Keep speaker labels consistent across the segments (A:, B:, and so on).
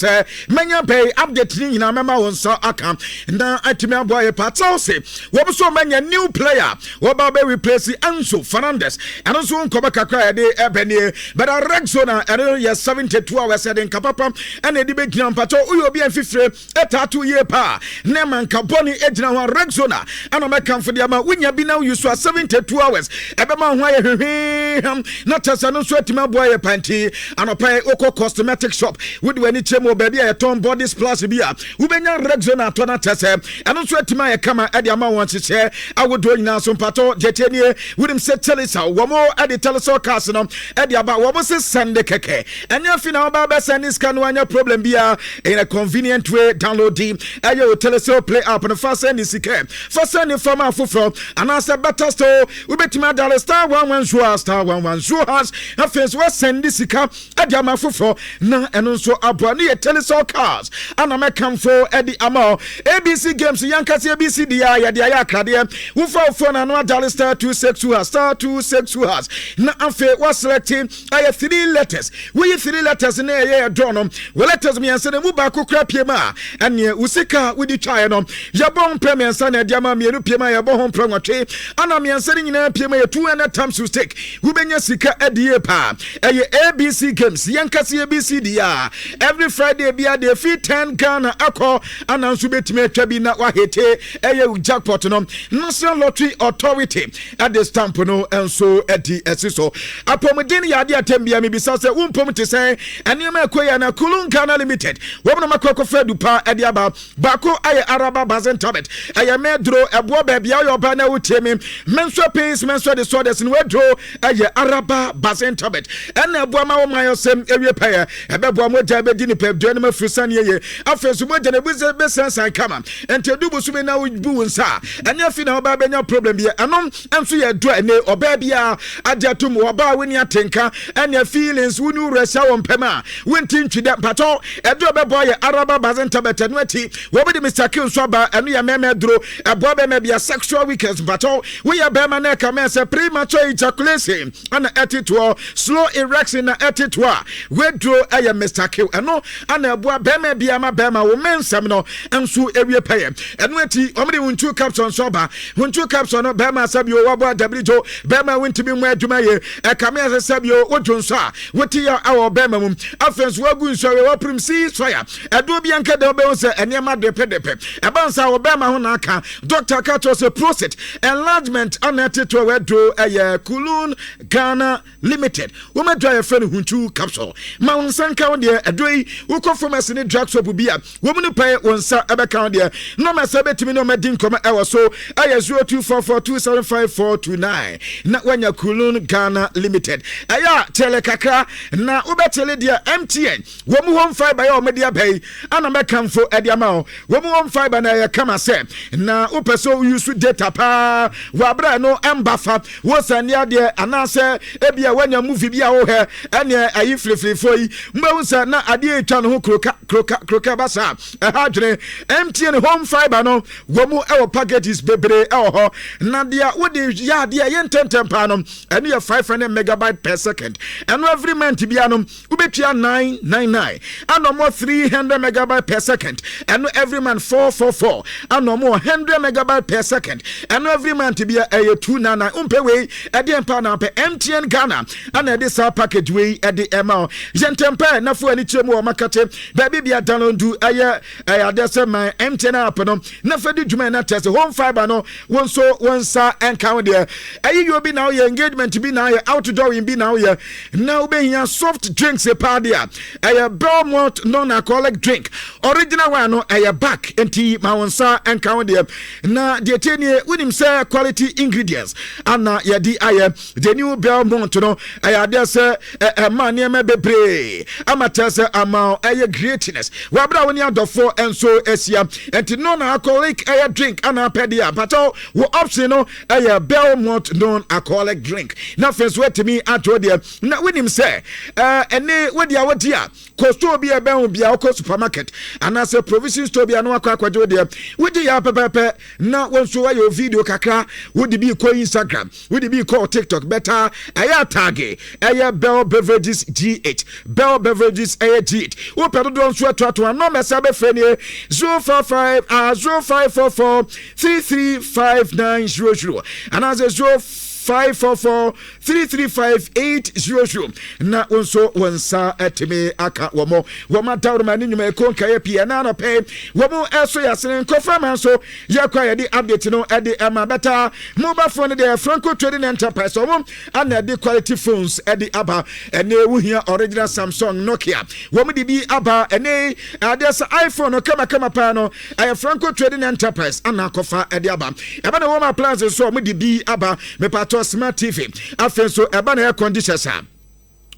A: say menya pay update ni na mema won so aka na atimi aboye patao se wo so menya new player wo ba be replace Enzo Fernandez and also nkoba kakra ya de ebenie but Rexona and ya 72 hours in kapapa and e di be gina pato uyo bi enfifre etatu ye pa ne man kaboni ejina ho Rexona and ma kan for dia ma wunya bi na you so 72 hours ebe ma ho ye hwehwe na tasa no so atimi aboye panti anopa oko cosmetic shop would when it chemo baby a ton body splash bia ubenya Rexona to na tasa and so atimi ya kama e dia ma won chiche awodo nyina so pato jetenie with him say Chelsea womo at the Telesor Casino at the about what was Sunday keke and your final baba send this can one problem be in a convenient way download the ayo Telesor play up on the first send this first send from our from and answer better store we bet my dollar star 11 star 11 has a face was send this at the amafufo na and also abani a Telesor cars and I come for at the amo ABC games Yankasi ABC dia ya dia ya kradia who for phone and dollar star 262 star 262 has na afe was selecting I 3 letters we 3 letters na ye draw no we letters me answer mu ba ko kra piema ane usika we di try no ya bon premier san na dia ma me ru piema ya bon hon pranwatwe ana me answer nyina piema ya 200 times to stake we benya sika edie pa eye ABC games yankasi ABC dia every Friday bia dey fit 10 Ghana akọ ana nso betime atwa bi na wa hete eye jackpot no National Lottery Authority at the stamp no enso edi esiso apomedin ya de atembia me bisa se umpom te se enema ekoya na Kulun Ghana Limited wo na makoko fedu pa edi aba bako aye araba bazen tabet aye medro ebo ba bia yo ba na wutemi menso peace menso the sodas no wedro aye araba bazen tabet ena ebo ma wo mayo sem ewie pa ye ebebo moja be di ni pe do na mafrusan ye afenso moja na buze be sensan kama ente dubu sumi na bu nsa enya fi na oba benya problem bi anom enso ye do ene oba bia ajatum oba weni atenka enya feelings wunu resha won pema wenti ntwide pato edo be boy araba bazen tabet no ati wo be di Mr. King so ba enu ya meme dro ebo be me bia sexual weakness pato we ya be man ka me say premature ejaculation ana attitude slow erection na attitude we dro aya Mr. King eno ana ebo be me bia ma be ma wo mensem no enso ewie paye enu ati omde wuntu caption so ba wuntu caption no be ma sabio wabo wjo be ma wenti bi mu adwuma ye e ka me sabio wodwonso a woti ya awo be ma mum afenso wagu nso we waprim si soya edo bi anka de be won se enema depe e ban sa wo be ma ho na aka Dr. Kato se prostate enlargement anateto we do eye Kulun Ghana Limited wo ma dry friend huntu capsule ma won sanka wo de edoi wo conformance ni drug shop bia wo mu ni pay won sa ebe kan de no ma sa betimi no ma din koma e wo so eye 0244275429 na wanya Kulun Ghana Limited aya tele kakra na ubetele dia MTN wo mu home fiber ya o media bay ana mekamfo ediama wo mu home fiber na ya kama se na upeso use data pa wa bra no embafa wo sania de anase ebia wanya movie bia wo he ene ayi fliflifo yi mbawu sa na ade etwa no ho kroka basa ha dwene MTN home fiber no wo mu e wo packages bebre e ho na dia wo de ya de ye ntentempa no ene ya 500 megabyte per second and every month bia no ubetua 999 and no more 300 megabyte per second and every month 444 and no more 100 megabyte per second and every month bia 299 umpe we e de empa na pe MTN Ghana and e de sa package we e de ema yentempa na fu ani chemu o makate baby bia download do aye adese my MTN app no na fa di dwuma na test home fiber no wonsa encounter there aye you be now your engagement be now your outdoor in be now your now be here soft drinks a party aye Belmont non-alcoholic drink original one no aye back enti ma wonsa encounter there na de tenie wonim say quality ingredients and ya di aye the new Belmont no aye adese man e me bebre amatese ama aye greatness wa bra woni adofo enso esia enti non-alcoholic aye drink ana pedia but wo option no aye Belmont non-alcoholic drink na first wetimi ato de na wonim say ene wodi awodia costo bi e ben bia ko supermarket ana say provision store bia no akwajo de wodi ya pepepe na wonso ayo video kakra wodi bi ko Instagram wodi bi ko TikTok better aye tag aye Bell Beverages G8 Bell Beverages aye G8 wo pedo don so ato no mesa be frɛ ne 055 0544 335900 and as 544-335-800 na onso wonsa etime aka womo dawroma ni nyuma ekonka ye pia na no pay womo eso yasene nkofa manso yakwa ye di update no e di ema beta mobile phone de Franco Trading Enterprise womo ana di quality phones e di aba ene wuhia original Samsung Nokia womo di bi aba ene adesa iPhone kama pa no Franco Trading Enterprise ana kofa e di aba eba na womo appliances so womo di bi aba me to smart TV afenso eba na air conditioners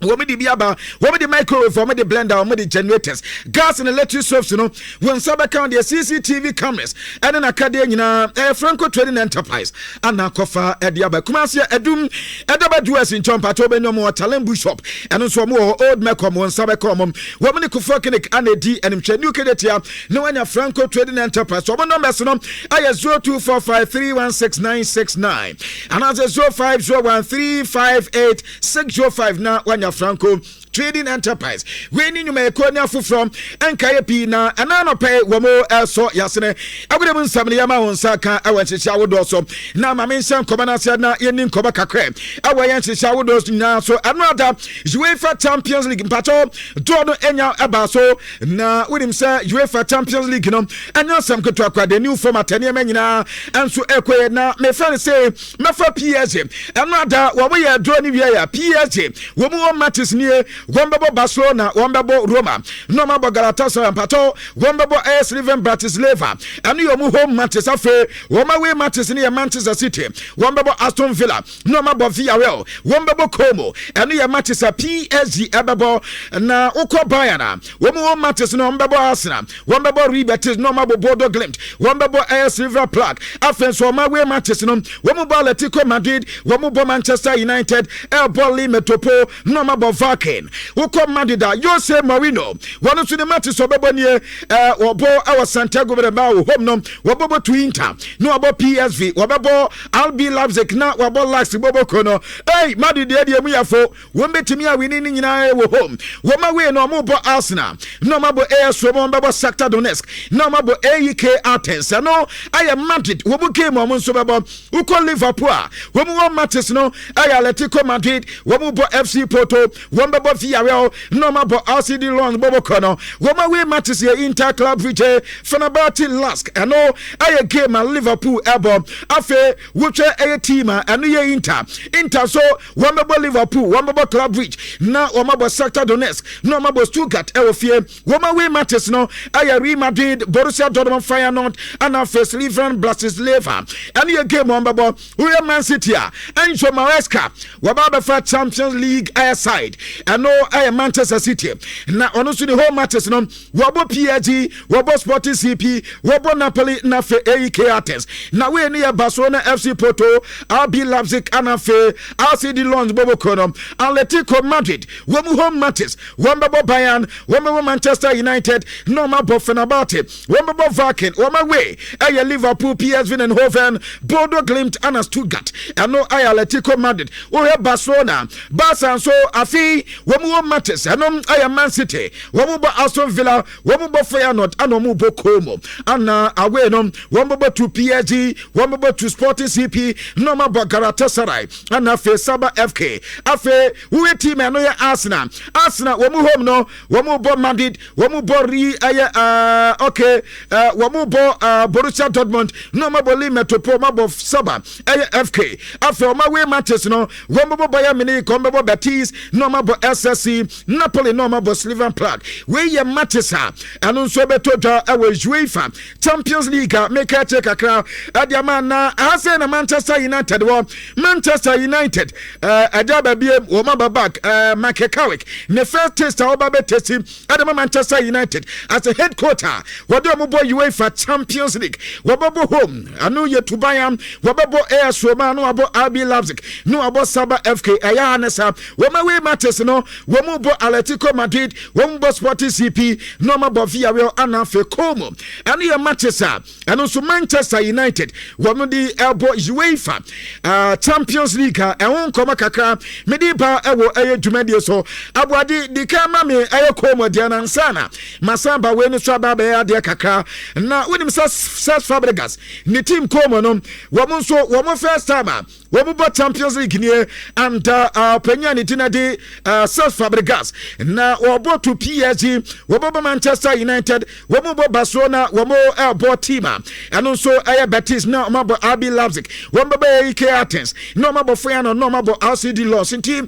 A: women di biaba women di microwave women di blender women di generators gas and electric stoves no when saba count the CCTV cameras and na kade nyina Franco Trading Enterprise ana kofa ediaba kumasia edum edaba US in chompa to be no mo talent shop and so mo old mekom when saba kom women ko clinic and di and new kedetia no anya Franco Trading Enterprise women no mess no ay 0245316969 and as 0501358605 na wanya Franco Trading Enterprise when you may call from NKP na anano pay womo so yasene abudem nsam ya ma wonsa kan awanchia wodo so na ma mention komana sia na yenin koba kakre awayanchia wodo na so another UEFA Champions League mpacho do no enya aba so na wodim say UEFA Champions League no anya sam keto akwa the new format ene manyina enso ekoye na me fan say mefa PSG another wo ye do ni wi ya PSG wo mu matches ni Wombabo Barcelona, Wombabo Roma, Nomabo Galatasaray Pato, Wombabo AS Liven Bratislava, and you home matches afe, Womawe matches near Manchester City, Wombabo Aston Villa, Nomabo Villarreal, Wombabo Como, and you matches a PSG Ebabo, na Uko Bayana, Womo matches no Wombabo Arsenal, Wombabo Ribetes, Nomabo Bodo Glimt, Wombabo AS River Plug, Afens Womawe matches no, Womobo Atletico Madrid, Womobo Manchester United, El Boli Metopo, Nomabo Vaken. Uko Madida, Jose Marino, one of the matches of Bebonie, Obo, our Santiago Bernabeu, home nom, Wabobo to Inter, no about PSV, Wababo, Albi Leipzig, not Wabo Lax, Bobo Kono, hey, Madi de Miafo, Wombe to me, winning in our home, Womawe, no Mobo Arsenal, no Mabo AS Romon Babo Sakta Donetsk, no Mabo AEK Athens, no, I am Madrid, Wobo came on Monsobabo, Uko Liverpool, Womo matches no, I Atletico Madrid, Womo FC Porto, Wombabo Villarreal, Nomabo RCD Lons Bobo Kono, Womawe matches here Inter Club Vijay, Fenerbahce Lask, and no, I game at Liverpool Elbow, Afe, Wuche a team, and Inter, so Wombabo Liverpool, Wombabo Club Bridge, now Womabo Sakta Donetsk, Nomabo Stuttgart, Elfie, Womawe matches no, I Real Madrid, Borussia Dortmund Feyenoord, and Afe Slivan Bratislava, and your game Wombabo, Real Man City, and Maresca, Wababa for Champions League side. And no, I am Manchester City. Now, honestly, the whole matches no. Wabo PSG, Wabo Sporting CP, Wabo Napoli, Nafe AEK Athens. Now we near Barcelona FC Porto, RB Leipzig, Anafe, RCD Lons Bobo Kono, Atletico Madrid. Wabo home matches. Wambabo Bayern, Wambabo Manchester United, Nomabo Fenerbahce, Wambabo Vaken, Wamawe, Aya Liverpool, PSV and Hoven, Bodo Glimt, and Stuttgart. And no, I Atletico Madrid. We have Barcelona, Barca, and so Afi. Womu matches, and I am Man City, Womubo Aston Villa, Womubo Feyenoord, and Womubo Como, and away no, Womubo to PSG, Womubo to Sporting CP, Nomabo Galatasaray, and Afe Saba FK, Afe, we team and no Arsenal, Womu home no, Womubo Madrid, Womubo Womubo Borussia Dortmund, Nomabo Limetropo, Mabo Saba, FK, Afe, my way matches no, Womubo Bayern Munich, Womubo Betis, Nomabo SSC, Napoli, Nomabo Slivan Prague. Where your matches are, and also better UEFA Champions League, make a check a crowd. Adiamana, Arsenal, Manchester United, Manchester United, Adaba BM, Womaba back, Makekawik, the first test, Obabe testing, Adama Manchester United as a headquarter. Wadomo UEFA Champions League, Wababo home, Anu Yetubayam, Wababo AS Roma, no about RB Leipzig, no about Saba FK, Ayanesa, Womawe matches, no, wɔn bɔ Atletico Madrid wɔn bɔ Sporting CP na wɔn bɔ Villarreal anafe Como ɛne yɛ matches a ɛno nso Manchester United wɔn de ɛbɔ UEFA Champions League a ɛho nkɔmɔ kakra mede ba ɛwɔ ɛyɛ dwumadie so aboade di ka ma me ɛyɛ Como deɛ nansana masamba wei no so aba bɛyɛ adeɛ kakra na wonim sɛ Fabregas ne team Como no wɔn nso wɔn first time a wɔn bɔ Champions League nie and penya ne tina de Cesc Fabregas na wɔbɔ to PSG wɔbɔ Manchester United wɔn bɔ Barcelona wɔn bɔ team a ɛno nso ɛyɛ Betis na wɔn bɔ RB Leipzig wɔn bɛ AEK Athens na wɔn bɔ Feyenoord na wɔn bɔ RCD Lens nti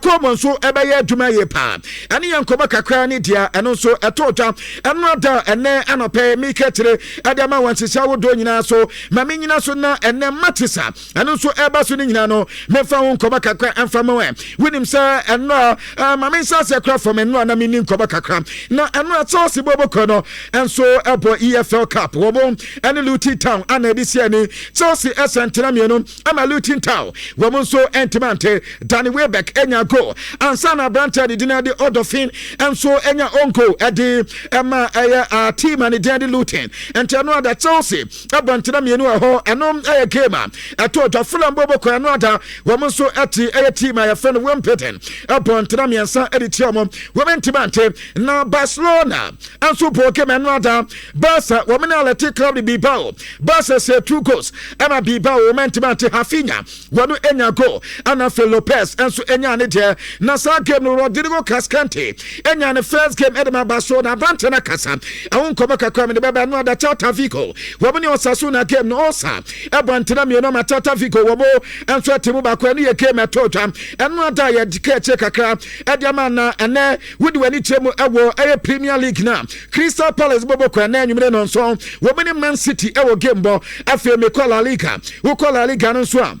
A: Como nso ɛbɛyɛ adwuma yɛ paa ɛne yɛn nkɔmɔ kakra ne deɛ ɛno nso ɛtɔ dwa ɛno ada ɛnɛ anɔpɛ miketire ɛde ama wɔn sisa wodo nyinaa so ma me nyina so na ɛnɛ matisa ɛno nso ɛba so ne nyinaa no mefa ho nkɔmɔ kakra ɛmfa mo winim sɛ ɛno ma me nsa sɛ kra fam ɛno na me ni nkɔmɔ kakra na ɛno Chelsea bobo kono ɛnso ɛbɔ EFL Cup wɔn ɛne Luton Town ana ɛde sia ni Chelsea ɛsɛntena mienu ama Luton Town wɔn nso ɛntimante Danny Welbeck enya goal ansa na branch de dina de Odofin ɛnso enya onko ɛde ɛma ɛyɛ team and de Luton ɛnti ɛno ada Chelsea ɛbɔntena mienu ɛhɔ ɛno ɛyɛ game a ɛto dwa Fulham bobo kono ɛno ada wɔn nso ɛte ɛyɛ team a yɛfɛ no Wimbledon ɛbɔntena miensa ɛde tia wɔn ntimante na Barcelona ɛnso bɔ game ɛno ada Barca wɔn ne Athletic Club de Bilbao Barca sɛ 2 goals ɛma Bilbao wɔn ntimante Rafinha wɔn enya goal ana Fe Lopez ɛnso enya ne deɛ na saa game no Rodrigo Cascante enya ne first game ɛde Barcelona abante na kasa ɛho nkɔmɔ kakra me de bɛbɛ no ada Celta Vigo wɔn ne Osasuna game no osa ɛbɔnte na mienu ma Celta Vigo wɔn ɛnso ɛtemu baako ɛno yɛ game ɛtɔ dwam ɛno ada yɛ dikɛkye kakra ɛde ama na ɛnɛ wodi wani kyerɛ mu ɛwɔ ɛyɛ Premier League na Crystal Palace bobo kɔ ɛnɛ nwumire no nso wɔn ne Man City ɛwɔ game bɔ afei mekɔ La Liga wokɔ La Liga no nso a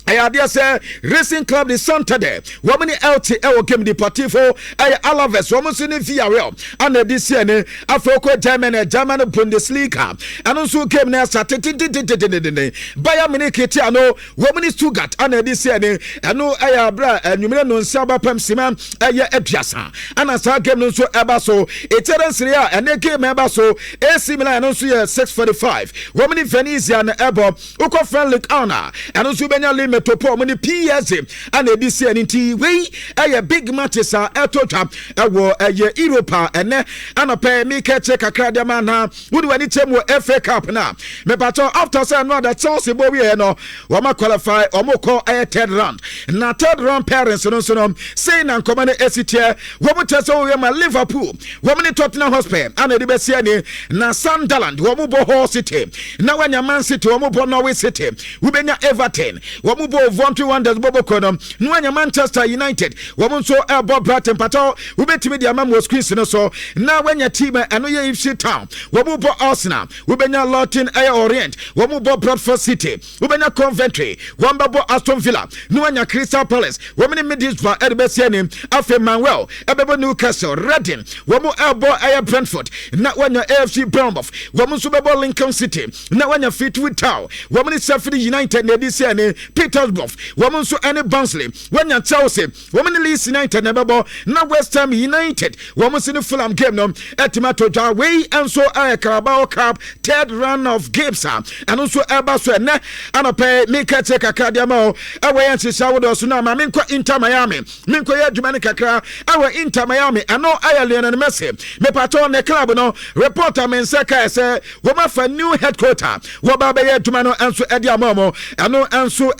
A: Ayadia say Racing Club de Santander woman LT ewo game Deportivo Alaves woman sini Villarreal and this year ne Afro German Bundesliga and also game na started Bayern Munich ano woman Stuttgart and this year ne ano ayabra numero no saba pam sima eduasa and as game no so eba so Italian Serie A and game eba so AC Milan no so 6:45 woman Venezia and ebo uko friendly honor and also benya metopo mini PSG and edisi enti we big matches etotwa ewo Europa ene anope mi keche kakra de man na wodi wani chemu FA Cup na me pato after say no that Chelsea bo we no wo ma qualify omo call third round na third round parents no say na nkoma na esitie wo mo tese wo ma Liverpool wo mo Tottenham Hotspur and de be sia ni na Sunderland wo mo bo Hull City na wanya Man City wo mo bo Norwich City we benya Everton wo mo bo Voluntary Wonders bobo kono no wanya Manchester United wo mo so Bob Brighton pato we betimi dia mam was screens no so na wanya team eno ye FC Town wo mo bo Arsenal we benya Luton Orient wo mo bo Bradford City we benya Coventry wo mo bo Aston Villa no wanya Crystal Palace wo mo Middlesbrough Edbesia nim afi Manuel ebebo Newcastle Reading wo mo bo Brentford na wanya AFC Bournemouth wo mo so bebo Lincoln City na wanya Fleetwood Town wo mo Sheffield United na edisia ne Petersburg woman so any Barnsley when you Chelsea woman Leeds United nebebo na West Ham United woman see the Fulham game no etimato way and so Carabao Cup third round of games and also eba so na anope make check akadiama away and sisa so na ma menko Inter Miami menko ya dwuma ne kakra awa Inter Miami ano Lionel Messi me pato ne club no reporter men seka say woman for new headquarter wo ba be ya dwuma no enso edi amomo ano enso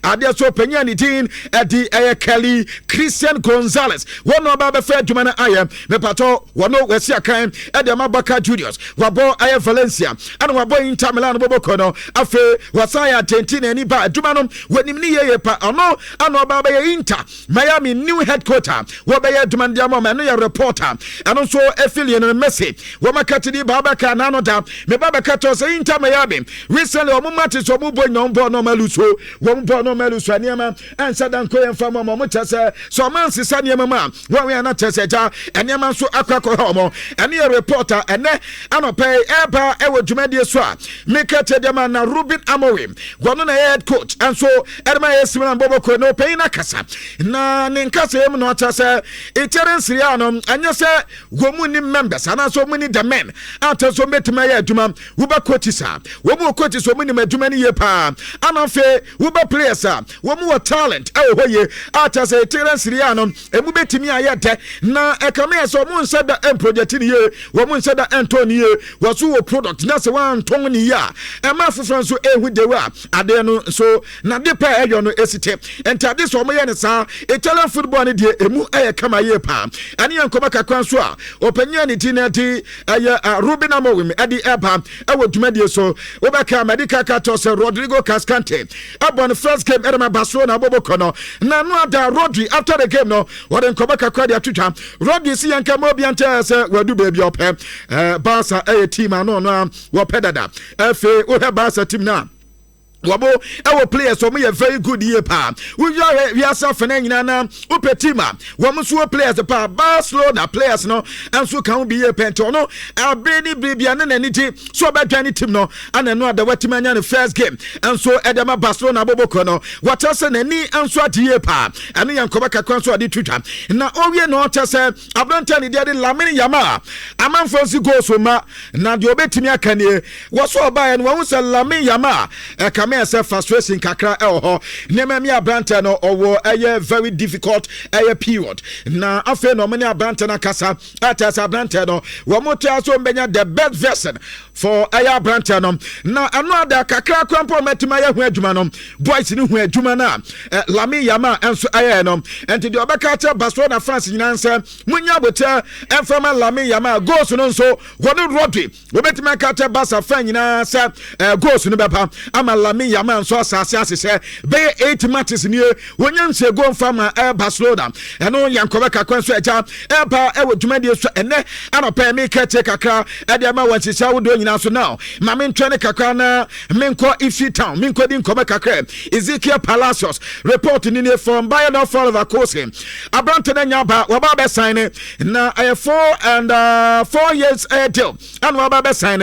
A: ade so panya ni din edi Kelly Christian Gonzalez one oba be fa adwuma na aye me pato wono wasi akan edi amabaka Juniors wabo Valencia and wabo Inter Milan bobo kono afe wasaya tentin ani ba adwuma no wanim ni ye pa ano oba be Inter Miami new headquarter wo be adwuma ndi amama no ye reporter and so affiliate no Messi wo makati di babaka nano da me babaka to say Inter Miami recently omo match so mo bo no maluso wo wɔn bɔ no melu so nneɛma ansa dan ko yɛn fa mo mo kyɛ so man sisa nneɛma ma wɔn yɛn na kyɛ sɛ gya nneɛma nso akɔ hɔ mo ɛne yɛ reporter ɛnɛ anɔpɛ ɛba ɛwɔ dwumadie so a meka kyɛ dem na Ruben Amorim wɔn na head coach anso ɛdema yɛ simran boboko no pɛyin na kasa na ne nkasa yɛm no kyɛ sɛ ekyɛren siria no anya sɛ wɔn ni members anaso wɔn ni the men atɔ so metima yɛ adwuma woba coaches a wɔn coaches wɔn ni adwuma ni yɛ pa anafe woba players a wɔn wɔ talent ɛwɔ hɔ yɛ atɔ sɛ ekyɛren siria no emu betimi ayɛ dɛ na ɛkame yɛ sɛ wɔn nsa da project ni yɛ wɔn nsa da Anthony yɛ wɔso wɔ product na sɛ wɔn ntɔn ni yɛ ɛma foforɔ nso ehu dewa ade no so na de pa ɛyɔ no esite ntade so wɔn yɛ ne saa Italian football ne deɛ emu ɛyɛ kama yɛ pa ɛne yɛn nkɔmɔ kakra nso a ɔpanyin ne ti na ti ɛyɛ Ruben Amorim ɛde ɛba ɛwɔ dwumadie so wɔbɛka medical cartel sɛ Rodrigo Cascante ɛbɔ ne first game ɛde ma Barcelona abɔbɔkɔ no na no ada Rodri after the game no wɔde nkɔmɔ kakra de atwitwa Rodri si yɛn kama obi ante sɛ wɔadu baabi ɔpɛ Barca ɛyɛ team ano no a wɔpɛ dada ɛfɛ wɔhɛ Barca team na wabo ewo players so me very good here pa we are fana nyina na ope team a wo so players pa Barcelona players no enso kan bi here pento no abeni bibia na niti so badwane team no ana no ada watima nya ne first game enso edema Barcelona boboko no watase nani enso adie pa ane yankoba kakwan so ade twitwa na owie no tase abranta ne de Lamine Yamal amanfo si goal so ma na de obetimi akane wo so oba no wo se Lamine Yamal say frustration kakra ho nema mi abrante no owo very difficult period na afa no many abrante na kasa atas abrante no wo motia so mbenya the best version for abrante no na anoda kakra kwampo metima ya hu adwuma no boys ni hu adwuma na Lamine Yamal enso no enti de obeka cha Barcelona France nyina nse munya bota enfama Lamine Yamal goals no nso wono Rodri obetima ka cha Barca fan nyina se goals no bepa ama Lamine Yamal so asase asese be 8 matches ni wonya nse go mfama Barcelona eno yankoba kakwan so eja eba ewo dwumade so ene anopa me kete kakra ede ma wansisa wodo nyina so now ma me ntwene kakra na menko Ifi Town menko din koba kakra Ezekiel Palacios report ni from Bayern of Leverkusen abrante na nyaba waba be sign na 4 years deal and waba be sign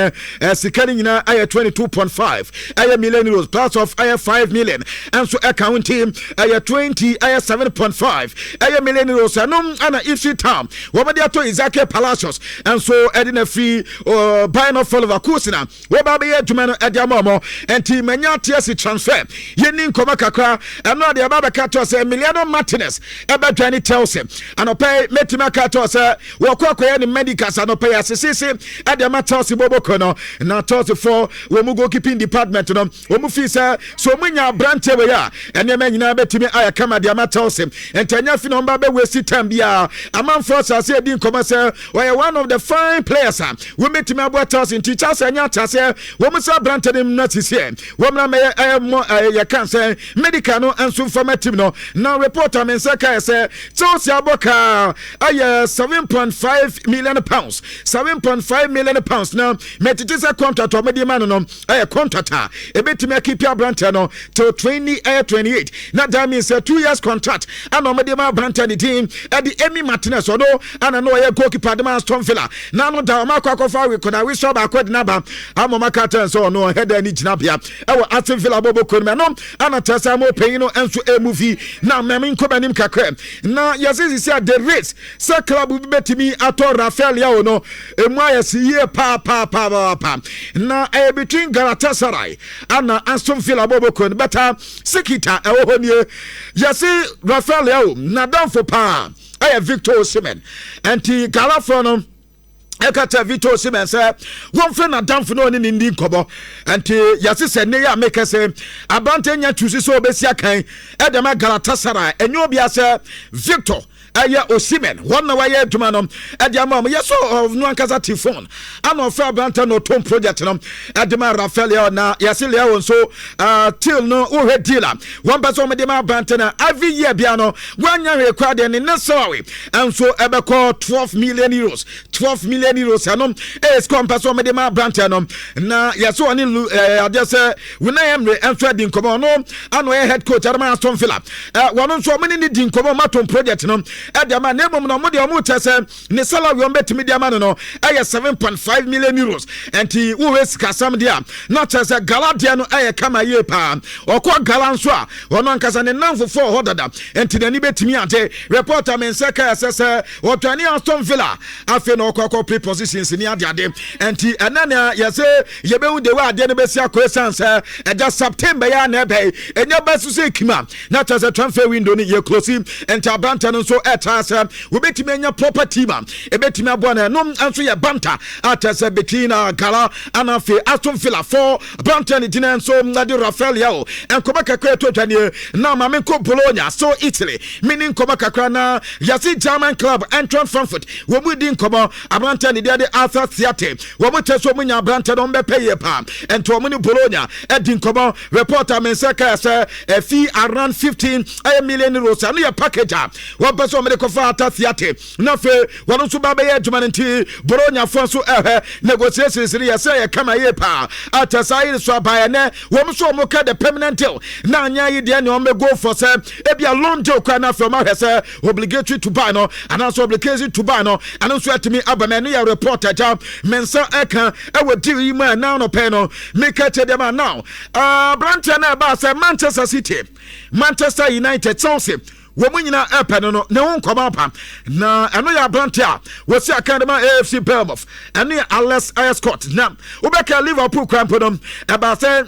A: sikani nyina 22.5 million euros plus of 5 million and so account team 7.5 million euros anum ana Ifi Town wabadi ato Ezekiel Palacios and so edina free Bayern of Leverkusen waba be adwuma ediamomo enti manya TS transfer yeni nkoma kakra eno de aba ka to say Emiliano Martinez ebadwane Chelsea anopai metima ka to say wokokoye ni medicals anopai asesese edema Chelsea boboko no na Chelsea for wo mu goalkeeping department no wo mu fi say so munya branche we ya ene manyina betimi aya kama de ama Chelsea entanya fi no mba be waste time bia amanfo asase edi nkoma say we one of the fine players we metimi abo Chelsea teachers anya tase wo mu sa branche dem na tise wo mna me ya kan say medical no enso former team no now reporter men say Chelsea aboka 7.5 million pounds 7.5 million pounds now metitisa contract o media man no contract e betimi keep your brand no till 2028 na that means 2 years contract and o media man brand the team at the Emi Martinez no and no ye goalkeeper the man Aston Villa na no da makofa we could we saw back na ba amoma carton so no head any jinabia e wo Aston Villa bobo konme no ana tasa mo paying no enso a movie na memi nkobanim kakra na yesi say the race say club bi betimi ato Rafael Leao no emu ayesi pa na between Galatasaray and Aston Villa bobo kon beta Sikita e wo honie yesi Rafael Leao na down for pa Victor Osimhen anti Galafro no ekata Victor Osimhen say won fe na damfo no ni ndi nkobo anti yase se ne ya make say abante nya tusi so obesi akan edema Galatasaray enyo bia say Victor aya Osimen one na waye adwuma no ade ama yeso no ankasa telephone ana ofa abranta no tom project no adema Rafael na yasilia wonso till no wo dealer one person me dem abranta na every year bia no wanya record ne sorry and so ebeko 12 million euros anom is person me dem abranta no na yeso oni ade say we na emre enso din komo no ano head coach adema Aston Villa wono nso me ni din komo matom project no adema na emom no mo de omo tese ne salary on betimi de ama no 7.5 million euros and he always kasam dia not as a galadia no kama ye pa okwa gala nso a wono nkasa ne nanfo for hodada and the ni betimi ante reporter men seka sese otani Aston Villa afi no okwa play positions ni ade and he enana yese yebewu de wa ade no besi akosanse eja September ya na ebe enya basu se kima not as a transfer window ni ye close and abanta no so etasa we betimi enya property ma ebetimi abo na no anso ye banta atasa between Gala and Aston Villa for Branton Dinan so Nadi Rafael Yao and Kobaka Totani now Mamenko Bologna so Italy meaning Kobaka Krana Yasi German club Antoine Frankfurt when we didn't come out Branton the Arthur Theatre when we test when you Branton on the pay palm and to Mini Bologna Edin Kobo reporter Mensaka a fee around 15 million euros and a package one person medical theatre nothing one also Baba Edgeman Bologna Fonso negotiations say kama ye pa atasai so bayane wo so mo ka the permanent deal na anya ye de ne o me go for say e bia loan deal kwa na from say obligatory to buy no and also obligatory to buy no and also atimi abame no ya reporter jam mensa eka e we deal yi ma now no pay no make it them now Branton na ba say Manchester United Chelsea womunyina epeno no ne wonkoma pam na eno ya brante a wosi academy AFC Bournemouth eno ya Alex Scott na ubeka Liverpool krampodom eba say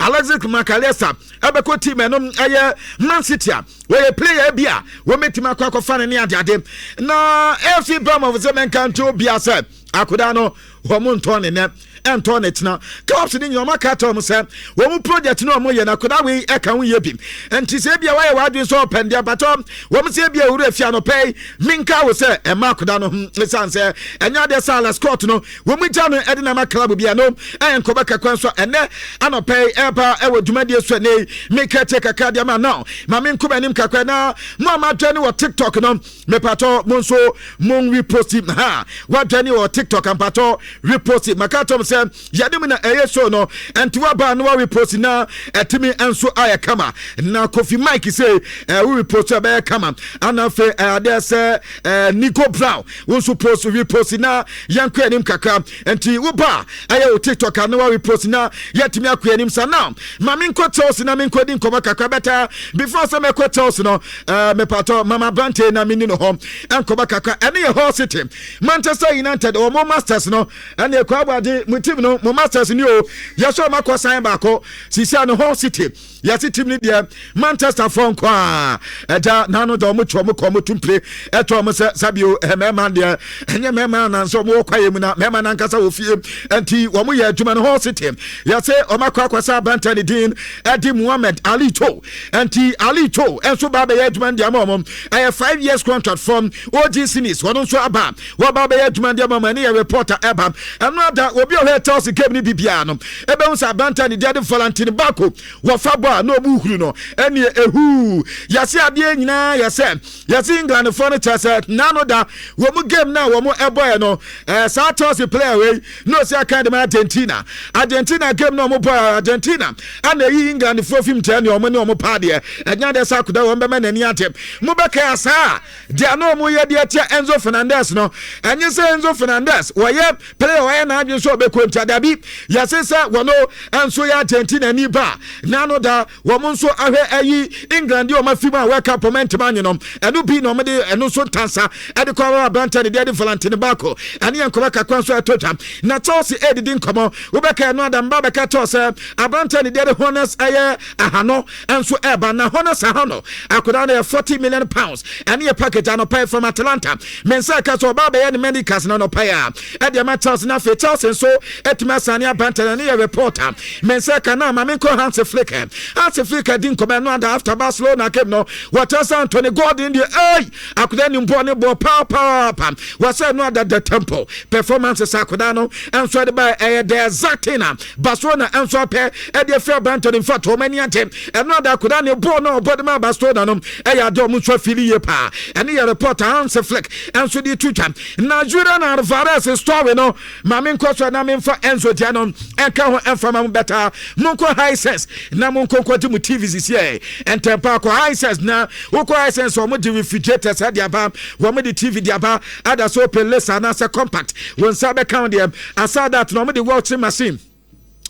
A: Alexis McAllister ebeko team eno aye Man City a we player bia wo metima akwa fa ne ade na AFC Bournemouth ze men kanto bia say akoda no wo ntone ne entone tina clubs ni nyoma katom say wo project no mo ye na akoda we eka wo ye bim enti se bia wa ye wadwe so pendia batom wo se bia wura afia no pay minka wo say e ma akoda no lisan say enya de Salah Scott no wo mu ja no e de na ma club bia no en ko beka kwan so ene ano pay eba e wo dwumade so ne make take kaka dia ma now ma min ko banim kakwa na mo ma tani wo TikTok no me pato mo so mon repost ha wa tani wo TikTok am pato repost makatom say yadim na so no entiwa ba no repost na etimi enso aya kama na Kofi Mike say we repost aba kama anafe there say Nico Brown we so post repost na yanko anim kaka enti wo ba aya o TikTok na we repost na yetimi akwa anim sa now ma min ko tels na min ko din ko kaka beta before say me ko tels no me pato mama Brante na mini no home enko kaka ene ye Hull City Manchester United o mo Masters no ene ko abade mutim no mo Masters ni o yeso makosan ba ko sisia no Hull City yasi team ni dia Manchester for kwa eja nanu do mo chwo mo ko mo tumple eto mo sabio mema dia enye mema na nso mo kwaye mu na mema na nkasa wo fie enti wo mo ye adwuma no Hull City yase o makwa kwasa Brantani din Edi Muhammad Ali Cho enti Ali Cho enso ba be ye adwuma dia mo a 5 years contract from OG Sinis wono so aba wo ba be ye adwuma dia mo ne ye reporter eba another obi o he tells game ni bibia no ebe unsa Brantani dia de Valentine Bako wo fa no buhuru no ene ehu yase ade nyina yase England for no chase nano da wo mu game na wo mu eboy no Santos player we no say kind of Argentina game no mo boy Argentina and yi England for film 10 o mo ne o mo pa de enya de sa kuda wo be ma nani atem mo be ka asa de no mo ye de tia Enzo Fernandez no enye say Enzo Fernandez wo ye player wo ye na adwe so be kwanta da bi yase say wo no enso ya Argentina ni ba nano da womun so ahwe ayi England o mafima waka comment man no enu bi no mede enu so tansa ede kwa Brantani de Valentine Bako ane yankoba kakwan so atota na Chelsea edidin komo wo beka no adam ba beka to say Brantani de honors aye ahano enso eba na honors ahano akoda na 40 million pounds ane ye package ano pay from Atlanta mensa ka so ba be ye medicals na no pay a ede ma Chelsea na fe Chelsea so etima sane Brantani na ye reporter mensa ka na ma menko Hans Flick As a fake din command after Barcelona came no what else Anthony Gordon the akudani mbone bo power was said no that the tempo performances akudano and so by the Zatina Barcelona and so pair at the fair banter in fact many antem and not that akudani bo no body ma Barcelona no do mucho fili pa and the reporter answer fleck and so the two time Nhyira na Alvarez story no mamin koso na men for Enzo Diano and ka ho enfama better monko high sense na monko kwati mu TV this year and tempa ko high sense na woko high sense o mo di refrigerators at the aba wo mo di TV the aba ada so pele sana se compact when sabe count them aside that no mo di washing machine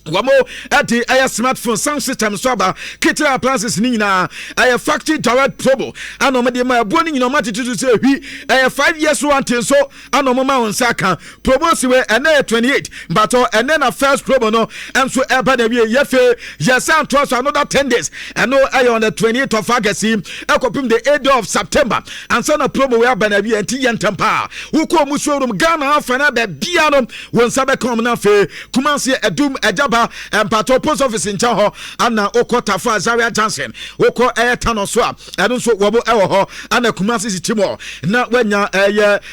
A: Wamo at the smartphone sound system swaba kitchen appliances nina a factory direct promo and no me my boni no matter to say we 5 years one thing so and no mama on saka promo we and 28 but and then a first promo no and so eba na we yefe yes and trust another 10 days and no I on the 28th of August ekopim the 8th of September and so na promo we aba na we enti yentampa wo ko mu showroom Ghana afana be bia no won sabe come na fe kumanse edum ejaba Pato post office in Chaho Anna Oko Tafa Zaria Johnson Oko Tano Swap and also Wabo Ewo and the Kumasi Timor not when ya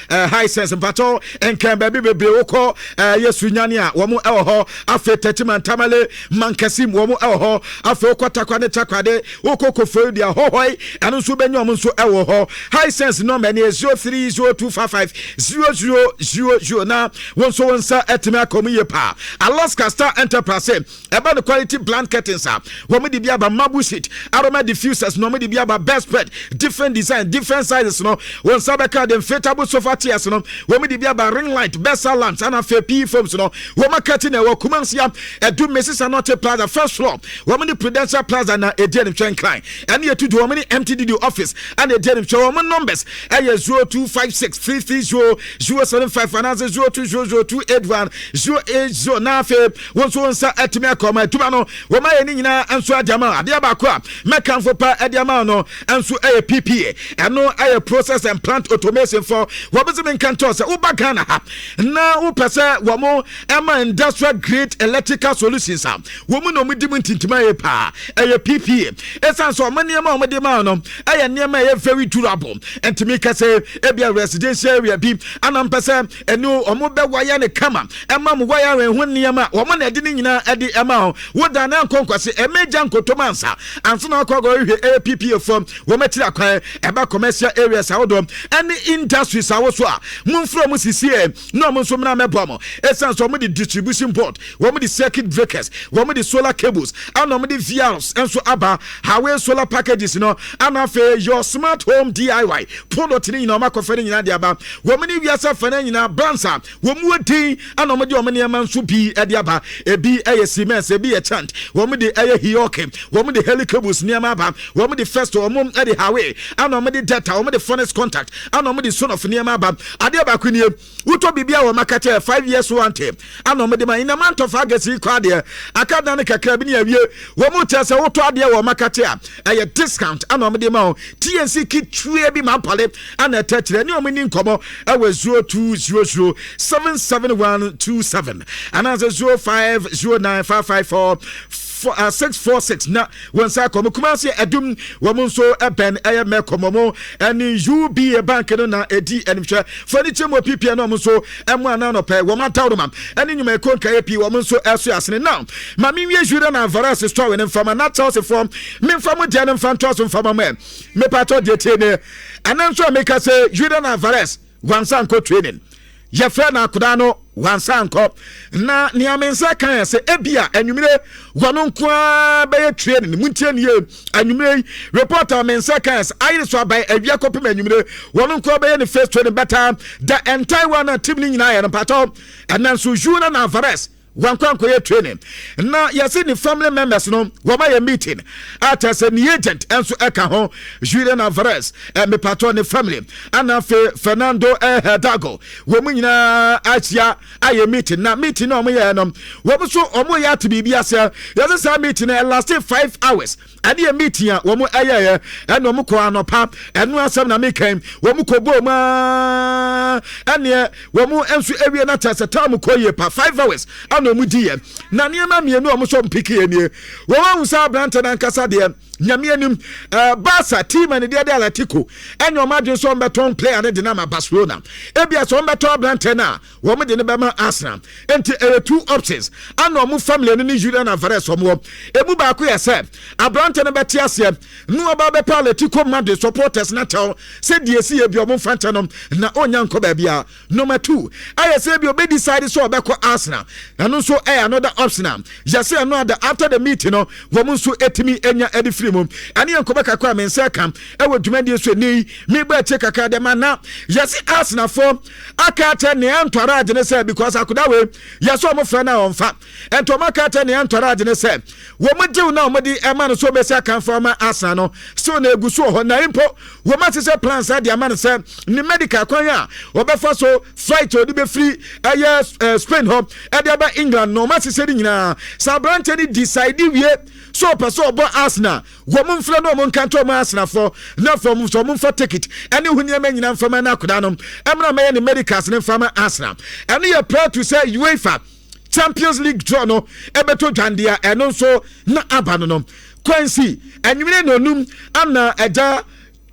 A: high sense and Pato and can baby Oko Yesunyania Wamo Ewo Afe Tetiman Tamale Mankasim Wamo Ewo Afe Oko Takwane Takwade Oko Kofodia Hohoi and also Benyamun so Ewo high sense number 0302550000 now one so one sir Etima Komiye Pa Alaska Star Enterprise about the quality blankets we me di bia ba mabu sheet aroma diffusers no me di bia ba best spread different design different sizes no when sabeka dem inflatable sofa chairs no we me di bia ba ring light best lamps and FP foams no we ma curtain e wo kumansia edu Mrs. Anote Plaza first floor we me di Prudential Plaza na Edian Klein and ye to do we me MTD office and Edian show we numbers 0256 330 and 0200281080 na fe won so nsa atimi akoma tuma no wo ma yeni nyina anso adama ade ba ko a mekan fo pa adama no anso PPA eno process and plant automation for wo be me kan to se wo ba Ghana ha na wo pese wo mo ema industrial grade electrical solutions wo mu no mu di mu tintima ye pa PPA esan so mani ema wo de ma no nema ye very durable entimi ka se ebia residential area bi anam pese eno omo be wire ne kama ema mu wire hu nema wo mo na de nyina edi ema wo da na nkonkwase emeja nkotomansa anso na akwago hwe APPA form wo matiri akwan eba commercial areas awodom any industries awoso a munfro mu sisie no mo nso mna mebomo esan so mo di distribution board wo mo di circuit breakers wo mo di solar cables and mo di VRs enso aba hawe solar packages no anafe your smart home DIY product ni nyina makofere nyina de aba wo mo ni wiasa fana nyina bransa wo mu odin and mo di o mo ne manso bi e de aba ebi Siemens ebi chant wo mo de hioke wo mo de helicables niama ba wo mo de first wo mo de hawe ana mo de data wo mo de furnace contact ana mo de son of niama ba ade ba kwani wuto bibia wo makate 5 years one time ana mo de man in a month of August kwa de akada ne kakra bi ne awie wo mo tese wuto ade wo makate a discount ana mo de ma TNC kit true bi ma pale ana tetire ne o mo ni nkomo e we 0200 77127 ana 0509554646 na wonsa komo kumase edum womonso eben me komomo ani UBA bank no na edi enhwe furniture mo pipia no monso emu ana no pe womantawdom ani nyuma konka epi womonso eso asene now ma mi wie jure na Alvarez store ne mfama na tell from me mfama de ne mfam tell mfama me pato de tene ananso make say jure na Alvarez wansa nko training ye fra na akoda no wansa nko na niamensa kan se ebia anwumire wono nko be training muntie ne anwumire reporter mensa kan ayi so abai awia kopem anwumire wono nko be ne first training better the entire one team ni nyina ya no pato ananso juna na Alvarez wankwanko ye training na yesi ni family members no woma ye meeting ata se ni agent enso eka ho Julian Alvarez me patron ne family ana Fernando Dago womu nyina achia aye meeting na meeting no mo ye no womu so omo ya to bibia se yesi sa meeting last 5 hours ade ye meeting a womu ayeye eno mo ko anopa eno asem na mekan womu ko bo ma ane womu enso ewie na ta se time ko ye pa 5 hours no mudi na niema mienu omo so mpiki enie wo wan sa branta na nkasa de nyame anim Barca team and the Atletico enyo madwen so mbeton player ne de na Barcelona ebia so mbeton branta na wo me de ne be ma Arsenal enti two options ana omo family ne Nhyira na Vares omo emu ba ko yese abranta ne beti ase no oba be Atletico Madrid supporters na tell say die si e bi omo fanta no na onya nko ba bia number 2 ayese bi obe decide so obe ko Arsenal and so another option just say no after the meeting no wo mo so etimi enya edi free mum ani nko ba kakwa men say kam e wo dwumadi so ni me ba che kakra de mana yes Arsenal for akata ne antorage ne say because akoda we yes omo fra na onfa ento makata ne antorage ne say wo mo jew na omo di e man so be say kan for ma Arsenal no so na egu so ho na impo wo ma se plans ade man say ni medical kwan a wo be for so flight odi be free Spain home e de ba England no ma se nyina sa branch ni decide wie so person obo Arsenal wo mo mfra no mo nkanto mo Arsenal for na for so mo for ticket ene hu ne nyina mfama na akoda no emra me ni medicals ne mfama Arsenal ene you proud to say UEFA Champions League draw no ebeto dwandia eno so na aba no Quincy enwene no num ana eja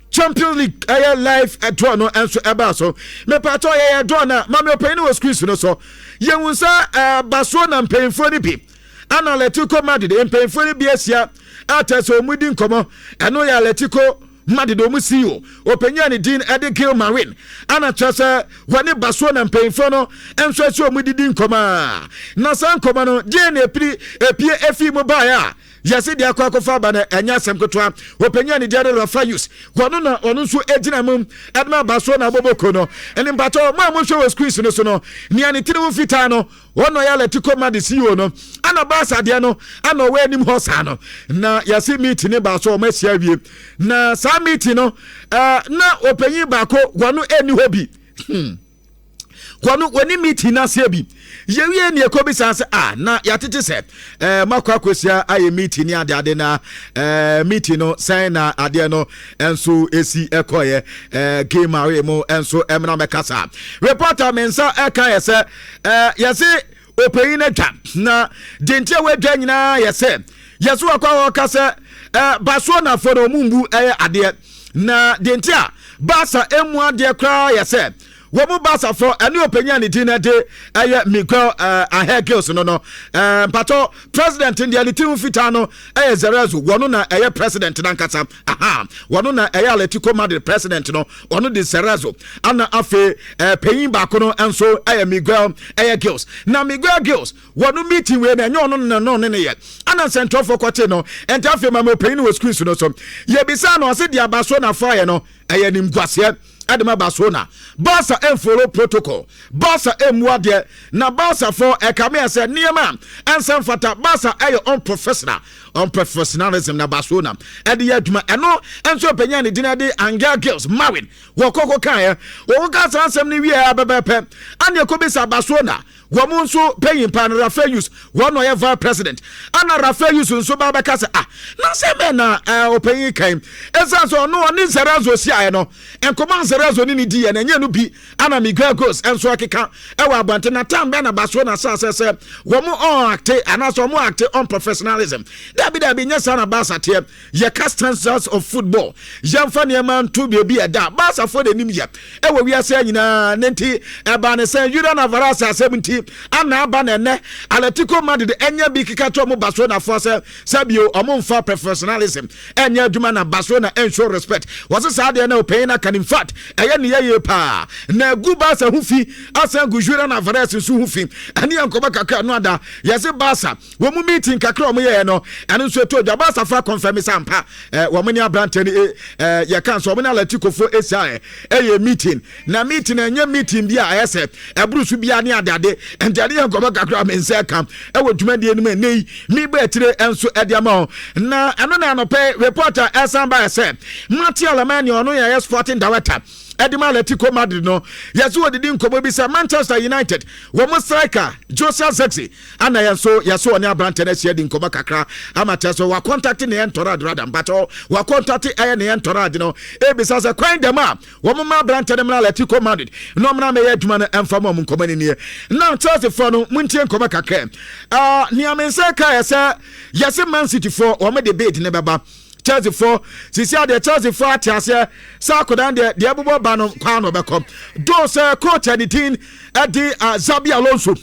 A: Champions League live draw no enso eba so me pato draw na mama openi was squeeze no so yenwunsa Barcelona mpemfo ni bi ana Atletico Madrid mpemfo ni bi asia ataso mudi nkomo eno ya Atletico Madrid o musio openya ni din ede kill marine ana chese wani Barcelona mpemfo no enso so mudi din nkoma na san nkoma no je na epie efi mo ba ya yesi dia kwa kofa ba na enya semkotwa openya ni dia Rafa use wono na ono nso ejina mum edma Barcelona boboko no eni mbato mo show squeeze no so no ni ani tiri fita no wono ya Atletico Madrid CEO no ana Barca dia no ana we anim hosa no na yesi meeting ne ba so o masia wie na sa meeting no na openyi ba ko wono eni hobi wani meeting na se bi yewie ne ekobi sanse na yatete se makwa kosia aye meeting ni ade na meeting no sign na ade no enso esi ekoye game awe mo enso emna mekasa reporter mensa eka yese yese opeyi na twa na dentia we dwa nyina yese yeso akwa kasa Barcelona for no mumbu ade na dentia Barca emu ade kra yese womu Barca for any opinion ni dinner day Miguel Girls no pato president in the team fitano Zerezo wono na president nankasa wono na Atletico Madrid president no wono de Zerezo ana afe peyin ba kono enso Miguel Girls na Miguel Girls wono meeting we na nyo no ne ye ana central for kote no enta afe ma peyin wo squeeze no so ye bisa no ase dia Barcelona fire no nim gwase Adama Barcelona Barca follow protocol Barca muade na Barca for ekame say niema ansem fata Barca unprofessionalism na Barcelona e de aduma eno enso penya ne dinade Angel Girls Marwin wo kokko kan wo ka sansem ne wie abebepe ane ekobisa Barcelona womu nso peyin pan Rafaeus wono ye vice president ana Rafaeus nso ba beka se na se be na opeyin kan esanso no oni Zerezo sia no enkoman Zerezo ni di na nya no bi ana Miguel Girls enso akeka ewa abante na tambe na Barcelona se womu on acte ana so mu acte on professionalism dabi nya sana Barca te ye castans of football yamfa ne man to bi eda Barca for the nim ye ewa wi ase nyina nenti eba ne se Julian Alvarez 70 ana aba ne Atletico Madrid enya bi kika to mo Barcelona for se sabio omomfa professionalism enya aduma na Barcelona ensure respect was say ade na opay na can in fact eye ne ye pa na gu Barca hu fi asan gu Julian Alvarez su hu fi ani ankoba kakra no ada yese Barca wo mu meeting kakra mo ye no anu so to da Barca fa confirm sampa wo mo ni abrante ni ye kan so mo na Atletico fo esa meeting na meeting enya meeting bia ayese ebrusu bia ne adade entade yankoba kakra mense kam wo dwumade enu nei mi ba tire enso ediama na eno na no pay reporter esamba ese Matthew Alemani ono ya sporting director Edima Atletico Madrid no yaso odidi nkomo bi say Manchester United wo mo striker Joseph Zexi ana yaso oni abrante na sia di nkomo kakra amata so wa contact ne entorad radam but wa contact aye ne entorad no e bi say kwan dem a wo mo ma abrante dem na Atletico Madrid no mna me adwuma no emfa mo nkomo ni ne na Chelsea for no muntie nkomo kakra ni amense ka yase Man City for wo me debate ne beba Chelsea for sisi the Chelsea for atiase sakodan de abubo ba no kwa no bekom do say coach editing edi Xabi Alonso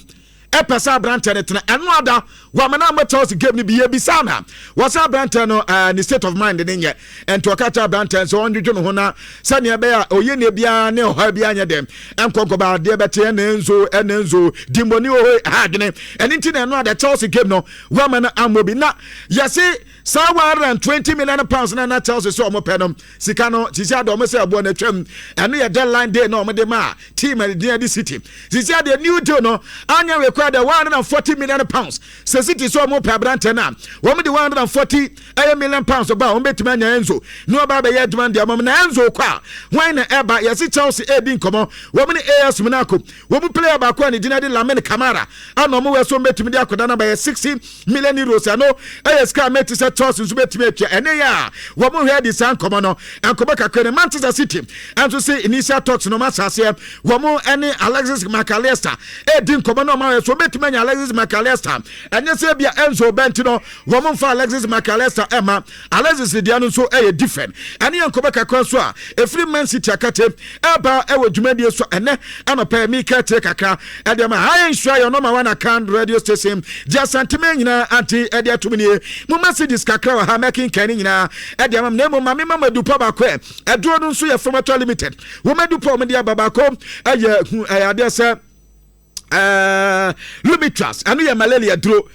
A: epesa brante ne tena eno ada wa mana ma Chelsea game ni biye bisana was brante no ni state of mind ne nye ento akacha brante so onjuju no ho na sane be ya oye ne bia ne ho bia nya dem enkonko ba de bete enenzo dimboni o ha dwene enti na eno ada Chelsea game no wa mana amobi na yesi £120 million na Chelsea so omo penom sika no sisi ado omo se abo na twam eno ye deadline day no omo de ma team the city sisi ade new deal no anya required £140 million se city so omo pe brante na omo de £140 million ba omo betima nya Enzo no ba be ye demand de omo na Enzo kwa when na eba yesi Chelsea e di nkomo omo ni AS Monaco omo player ba kwa ni Dinadi Lamine Camara ana omo we so betimi de akoda na ba ye €60 million ano AS ka meti Chelsea so betime atwa ene ya wo mo hwe di san komo no enkomo kakere Manchester City and to say initial talks no masase wo mo ene Alexis McAllister e di nkomo no ma so betime nya Alexis McAllister ene se bia Enzo Benti no wo mo fa Alexis McAllister ema Alexis di anu so e different ene enkomo kakere so a efri Man City akate eba e wo dwumadi so ene anopa mi ka te kakra e de ma high sure your number one account radio station just sentiment nyina anti e de atumini mo Mercedes kakra wa ha making kani nyina e de am na mo mama Mamadu pa ba ko e do no so ye formato limited wo madu pa mo de ababa ko ade se Lumitras anu ye malaria duro